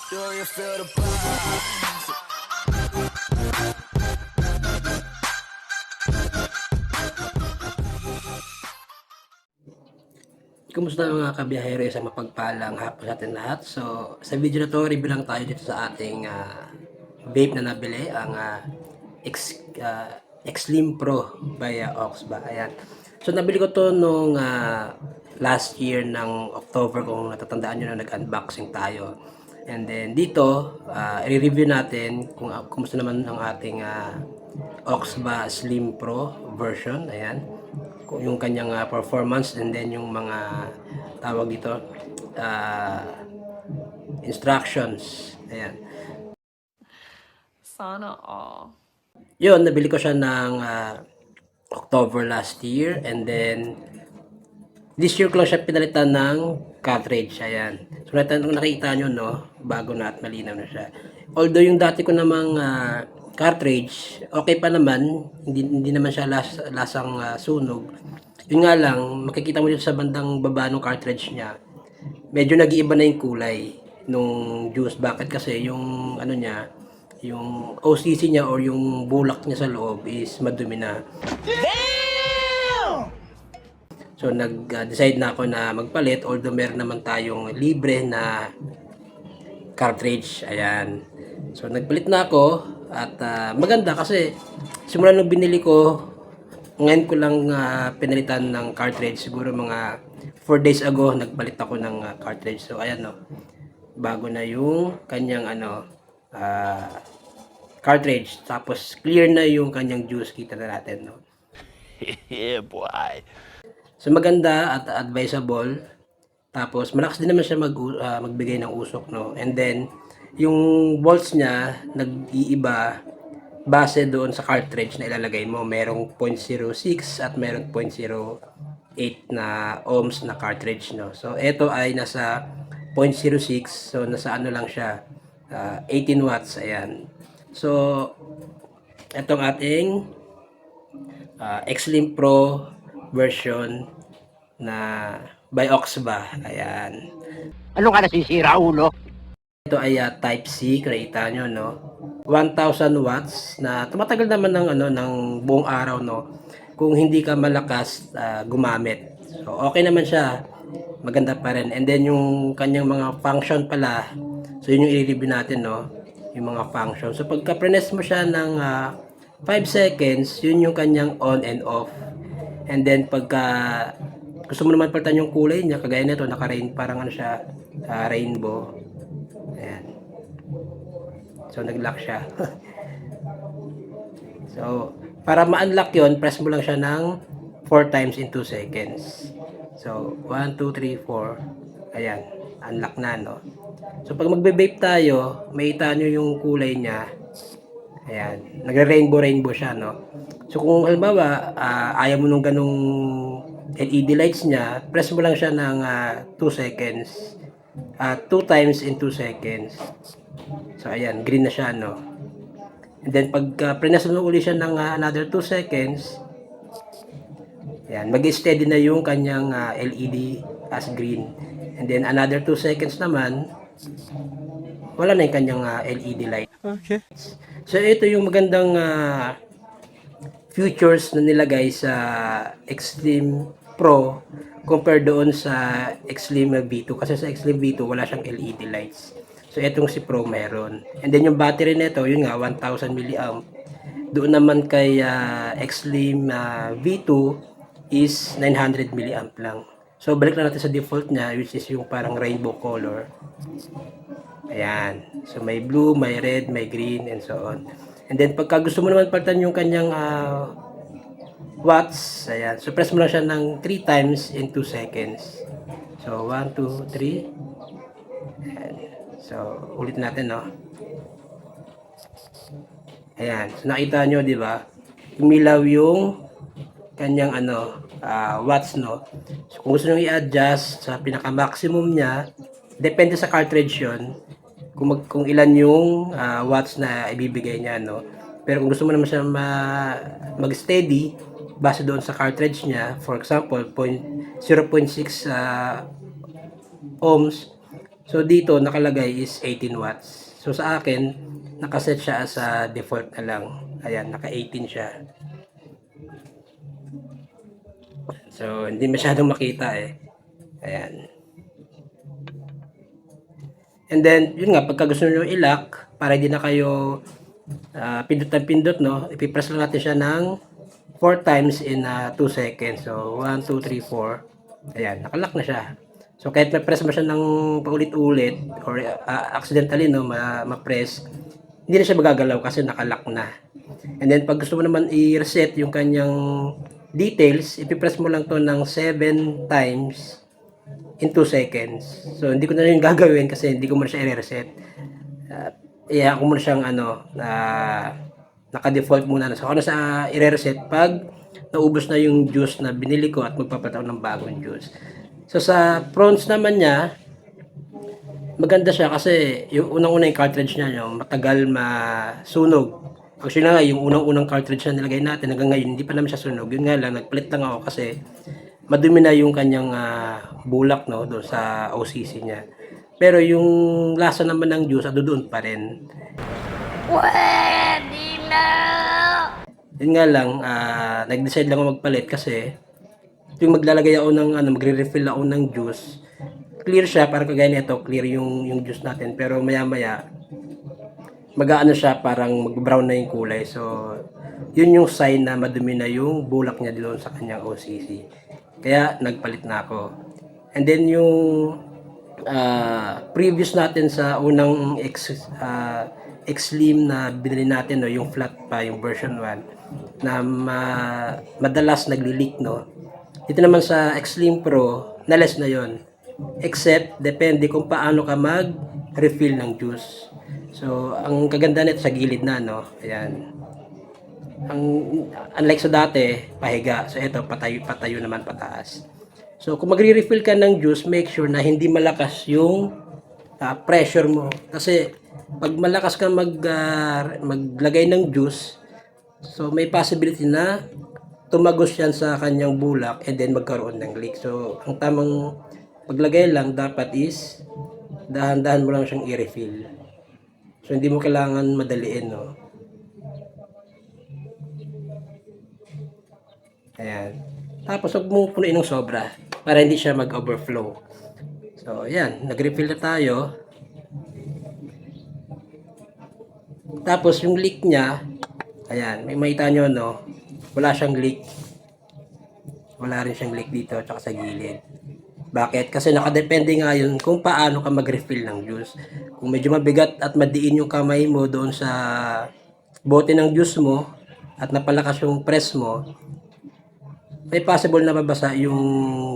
Do you feel the vibes? Kumusta mga kabiyahero, isang mapagpalang hapon sa atin lahat. So, sa video na to, review lang tayo dito sa ating vape na nabili, ang Xlim Pro by Oxba. Ayan. So, nabili ko to nung last year ng October, kung natatandaan nyo na nag-unboxing tayo. And then dito, i-review natin kung kumusta naman ang ating Oxba Slim Pro version. Ayan, yung kanyang performance, and then yung mga tawag dito, uh, instructions. Ayan. Sana all. Yun, nabili ko siya ng October last year, and then this year ko lang siya pinalitan ng cartridge. Ayan. So nakita nyo, no, bago na at malinaw na siya. Although yung dati ko namang cartridge, okay pa naman, hindi naman siya lasang sunog. Yun nga lang, makikita mo dito sa bandang baba ng cartridge niya, medyo nag-iiba na yung kulay nung juice. Bakit? Kasi yung ano niya, yung OCC niya or yung bulak niya sa loob is madumi na. So nag-decide na ako na magpalit, although meron naman tayong libre na cartridge. Ayan. So nagpalit na ako at maganda kasi simula nung binili ko, ngayon ko lang pinalitan ng cartridge. Siguro mga 4 days ago nagpalit ako ng cartridge. So ayan, no, bago na yung kanyang cartridge, tapos clear na yung kanyang juice. Kita na natin, no. Yeah, boy. So maganda at advisable. Tapos malakas din naman siya magbigay ng usok, no. And then yung volts niya nag-iiba base doon sa cartridge na ilalagay mo. Merong 0.06 at merong 0.08 na ohms na cartridge, no. So ito ay nasa 0.06, so nasa ano lang siya, 18 watts. Ayan. So itong ating Xlim Pro version na by Oxba. Ayan. Ano ka nasisira, ulo? Ito ay type C, nakita nyo, no. 1,000 watts na tumatagal naman ng ano, ng buong araw, no. Kung hindi ka malakas gumamit. So okay naman siya. Maganda pa rin. And then yung kanyang mga function pala. So yun yung i-review natin, no. Yung mga function. So pagka press mo siya ng 5 seconds, yun yung kanyang on and off. And then pagka gusto mo naman palitan yung kulay niya, kagaya nito, naka-rain, parang ano siya, rainbow. Ayan. So nag-lock siya. So para ma-unlock yun, press mo lang siya ng 4 times in 2 seconds. So 1, 2, 3, 4. Ayan, unlock na, no. So pag magbe-vape tayo, makita nyo yung kulay niya. Ayan, nagre-rainbow siya, no. So kung halimbawa ayaw mo nung ganung LED lights niya, press mo lang siya ng 2 seconds. 2 times in 2 seconds. So ayan, green na siya, no. And then pag press mo ulit siya ng another 2 seconds, ayan, mag-steady na yung kanyang LED as green. And then another 2 seconds naman, wala na yung kanyang LED light. Okay. So ito yung magandang features na nilagay sa Xlim Pro compared doon sa Xlim V2, kasi sa Xlim V2 wala siyang LED lights. So itong si Pro meron. And then yung battery nito, yun nga, 1000 mAh. Doon naman kay Xlim V2 is 900 mAh lang. So balik na natin sa default niya, which is yung parang rainbow color. Ayan. So may blue, may red, may green, and so on. And then pagka gusto mo naman palitan yung kanyang watts, ayan. So press mo lang siya ng 3 times in 2 seconds. So 1, 2, 3. Ayan. So ulit natin, no. Ayan. So nakita nyo, di ba? Umilaw yung kanyang watts, no. So kung gusto nyo i-adjust sa pinaka-maximum niya, depende sa cartridge yun, kung ilan yung watts na ibibigay niya, no. Pero kung gusto mo naman siya mag-steady base doon sa cartridge niya, for example 0.6 ohms, So dito nakalagay is 18 watts. So sa akin, nakaset siya as a default na lang. Ayan, naka 18 siya. So hindi masyadong makita eh. Ayan. And then, yun nga, pagka gusto nyo i-lock, para hindi na kayo pindot na pindot, no? Ipipress lang natin siya ng 4 times in 2 seconds. So, 1, 2, 3, 4. Ayan, nakalock na siya. So, kahit ma-press mo siya ng paulit-ulit or accidentally, no, ma-press, hindi na siya magagalaw kasi nakalock na. And then, pag gusto mo naman i-reset yung kanyang details, ipipress mo lang to ng 7 times in 2 seconds. So, hindi ko na yung gagawin kasi hindi ko muna siya i-reset. Iya ko muna siyang naka-default muna. So, ako na sa i-reset pag naubos na yung juice na binili ko at magpapataw ng bagong juice. So, sa prawns naman niya, maganda siya kasi yung unang-unang cartridge niya, yung matagal masunog. Actually na nga, yung unang-unang cartridge na nilagay natin hanggang ngayon, hindi pa naman siya sunog. Yun nga lang, nagpalit lang ako kasi madumi na yung kanyang bulak, no, doon sa OCC niya. Pero yung lasa naman ng juice, doon pa rin. Pwede na! Yun nga lang, nag-decide lang ako magpalit kasi yung maglalagay ako ng, magre-refill ako ng juice, clear siya, parang kagaya nito, clear yung juice natin. Pero maya-maya, mag-aano siya, parang mag-brown na yung kulay. So, yun yung sign na madumi na yung bulak niya doon sa kanyang OCC. Kaya nagpalit na ako. And then yung previous natin sa unang X-Slim na binili natin, no, yung flat pa, yung version 1, na madalas nagli-leak, no. Dito naman sa X-Slim Pro, na-less na yon. Except, depende kung paano ka mag-refill ng juice. So, ang kaganda nito sa gilid na, no. Ayan. Unlike sa dati, pahiga. So, ito, patayo naman pataas. So, kung magre-refill ka ng juice, make sure na hindi malakas yung pressure mo. Kasi, pag malakas ka maglagay ng juice, so, may possibility na tumagos yan sa kanyang bulak and then magkaroon ng leak. So, ang tamang paglagay lang dapat is dahan-dahan mo lang siyang i-refill. So, hindi mo kailangan madaliin, no? Ayan. Tapos, huwag mo punuin ng sobra para hindi siya mag-overflow. So, ayan. Nag-refill na tayo. Tapos, yung leak niya, ayan. May makita nyo, no? Wala siyang leak. Wala rin siyang leak dito tsaka sa gilid. Bakit? Kasi nakadepende nga yun kung paano ka mag-refill ng juice. Kung medyo mabigat at madiin yung kamay mo doon sa bote ng juice mo at napalakas yung press mo, may possible na mabasa yung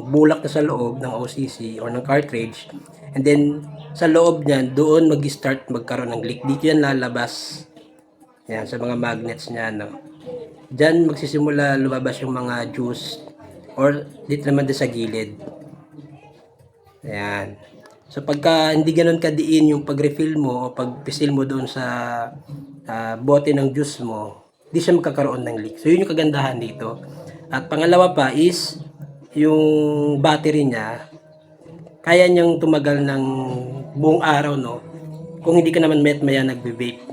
bulak na sa loob ng OCC or ng cartridge. And then, sa loob niyan, doon mag-start magkaroon ng leak. Dito yan lalabas. Yan, sa mga magnets niya, no. Diyan magsisimula lumabas yung mga juice or dito naman din sa gilid. Ayan. So, pagka hindi ganun kadiin yung pag-refill mo o pag-pisil mo doon sa bote ng juice mo, di siya magkakaroon ng leak. So, yun yung kagandahan dito. At pangalawa pa is, yung battery niya, kaya niyang tumagal ng buong araw, no? Kung hindi ka naman maya nagbe-vape.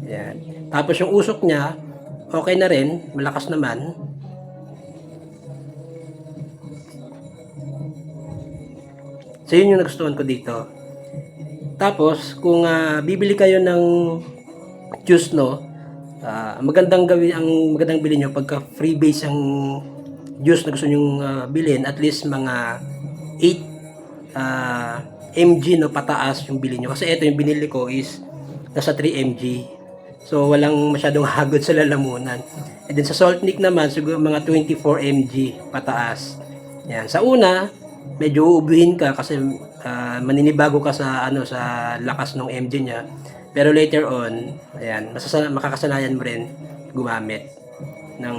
Ayan. Tapos yung usok niya, okay na rin, malakas naman. So, yun yung nagustuhan ko dito. Tapos, kung bibili kayo ng juice, no, magandang bilhin nyo pagka freebase ang juice na gusto nyo bilhin, at least mga 8 mg, no, pataas yung bilhin nyo. Kasi ito yung binili ko is nasa 3 mg. So, walang masyadong hagod sa lalamunan. And then sa Saltnik naman, siguro mga 24 mg pataas. Yan. Sa una, medyo uubuhin ka kasi maninibago ka sa sa lakas ng mg niya. Pero later on, ayan, makakasanayan mo rin gumamit ng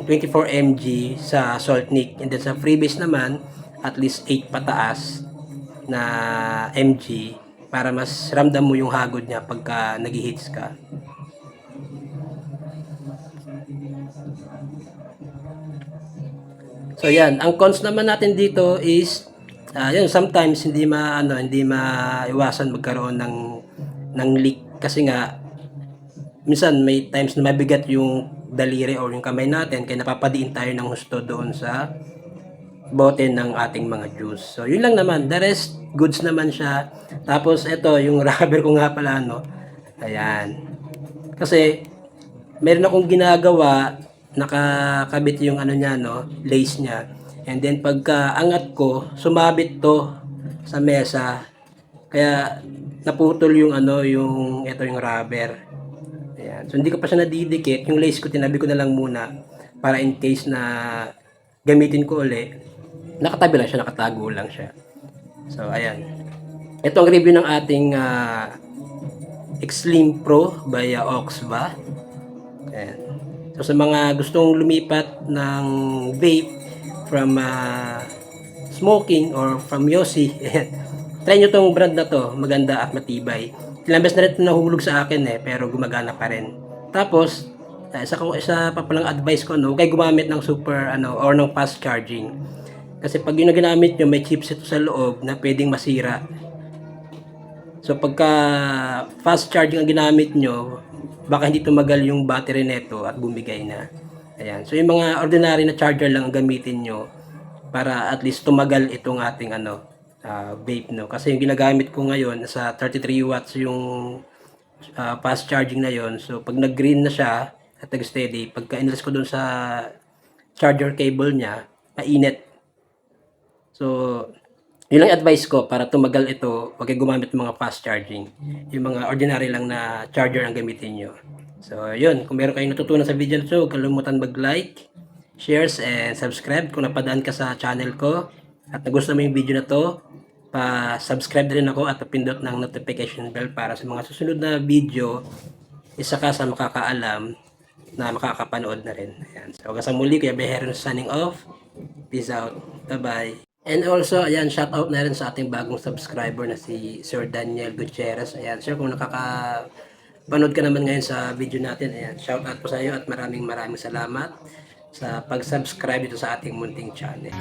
24 mg sa Saltnik. And then sa Freebase naman, at least 8 pataas na mg para mas ramdam mo yung hagod niya pagka nag-hits ka. So yan, ang cons naman natin dito is Yun sometimes hindi maiwasan magkaroon ng leak kasi nga minsan may times na mabigat yung daliri or yung kamay natin kaya napapadiin tayo ng husto doon sa bote ng ating mga juice. So yun lang naman, the rest goods naman siya. Tapos ito yung rubber ko nga pala ayan. Kasi meron akong ginagawa, nakakabit yung niya lace niya. And then pagka angat ko, sumabit to sa mesa. Kaya naputol yung yung rubber. Ayan. So hindi ko pa siya nadidikit. Yung lace ko tinabi ko na lang muna para in case na gamitin ko uli. Nakatabi lang siya, nakatago lang siya. So ayan. Ito ang review ng ating Xlim Pro by Oxba. Ayan. So sa mga gustong lumipat ng vape from smoking or from Yossi, try nyo tong brand na to, maganda at matibay. Ilang beses na rin nahulog sa akin pero gumagana pa rin. Tapos, isa pa palang advice ko, huwag kayo gumamit ng super or ng fast charging. Kasi pag yun na ginamit nyo, may chipset sa loob na pwedeng masira. So pagka fast charging ang ginamit nyo, baka hindi tumagal yung battery neto at bumigay na. Ayan. So yung mga ordinary na charger lang ang gamitin nyo para at least tumagal itong ating vape kasi yung ginagamit ko ngayon sa 33 watts yung fast charging na yon. So pag nag-green na siya at nag-steady, pagka inalis ko dun sa charger cable niya, mainit. So yun lang advice ko para tumagal ito, huwag kayo gumamit ng mga fast charging. Yung mga ordinary lang na charger ang gamitin nyo. So yun, kung meron kayong natutunan sa video na ito, huwag kalimutan mag-like, shares, and subscribe kung napadaan ka sa channel ko. At nagustuhan mo yung video na to, pa-subscribe din ako at pindot ng notification bell para sa mga susunod na video, isa ka sa makakaalam na makakapanood na rin. Ayan. So hanggang sa muli, Kuya Beheron signing off. Peace out. Bye-bye. And also, ayan, shout out na rin sa ating bagong subscriber na si Sir Daniel Gutierrez. Ayan, sir, kung nakakapanood ka naman ngayon sa video natin, ayan, shout out po sa iyo at maraming salamat sa pag-subscribe dito sa ating munting channel.